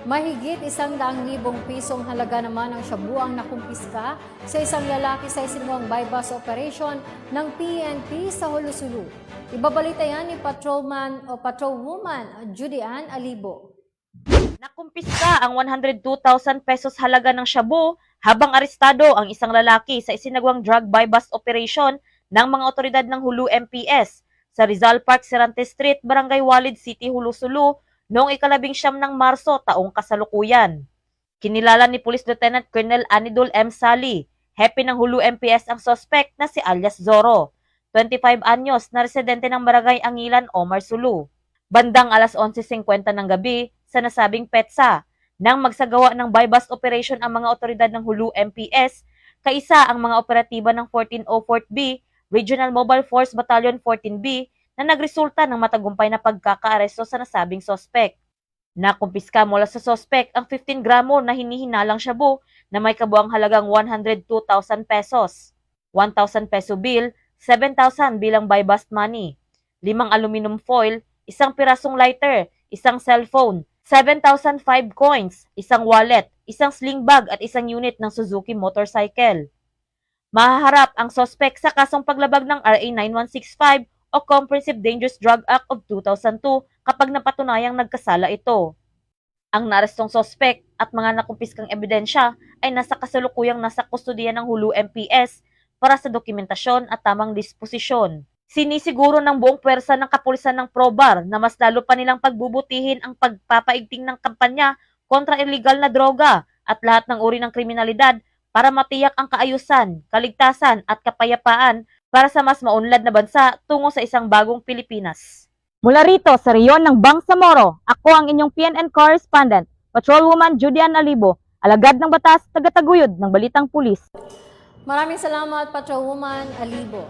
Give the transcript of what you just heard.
Mahigit 100,000 pisong halaga naman ang shabu ang nakumpiska sa isang lalaki sa isinuang bypass operation ng PNP sa Hulusulu. Ibabalita yan ni Patrolwoman Judy Ann Alibo. Nakumpiska ang 102,000 pesos halaga ng shabu habang arestado ang isang lalaki sa isinagawang drug bypass operation ng mga otoridad ng Hulu MPS sa Rizal Park, Serante Street, Barangay Walid City, Hulusulu noong 19 ng Marso taong kasalukuyan. Kinilala ni Police Lieutenant Colonel Anidol M. Sali, hepe ng Hulu MPS ang suspect na si alias Zorro, 25 anyos na residente ng Barangay Angilan, Omar Sulu. Bandang alas 11:50 ng gabi sa nasabing petsa, nang magsagawa ng bypass operation ang mga otoridad ng Hulu MPS, kaisa ang mga operatiba ng 1404th B, Regional Mobile Force Battalion 14B, na nagresulta ng matagumpay na pagkakaaresto sa nasabing sospek. Nakumpiska mula sa sospek ang 15 gramo na hinihinalang shabu na may kabuang halagang 102,000 pesos, 1,000 peso bill, 7,000 bilang bypass money, 5 aluminum foil, isang pirasong lighter, isang cellphone, 7,005 coins, isang wallet, isang sling bag at isang unit ng Suzuki motorcycle. Mahaharap ang sospek sa kasong paglabag ng RA 9165 o Comprehensive Dangerous Drug Act of 2002 kapag napatunayang nagkasala ito. Ang narestong sospek at mga nakumpiskang ebidensya ay nasa kasalukuyang nasa kustudiya ng Hulu MPS para sa dokumentasyon at tamang disposisyon. Sinisiguro ng buong pwersa ng kapulisan ng Probar na mas lalo pa nilang pagbubutihin ang pagpapaigting ng kampanya kontra illegal na droga at lahat ng uri ng kriminalidad para matiyak ang kaayusan, kaligtasan at kapayapaan para sa mas maunlad na bansa tungo sa isang bagong Pilipinas. Mula rito sa reyon ng Bangsamoro, ako ang inyong PNN correspondent, Patrolwoman Judy Ann Alibo, alagad ng batas, tagataguyod ng Balitang Pulis. Maraming salamat, Patrolwoman Alibo.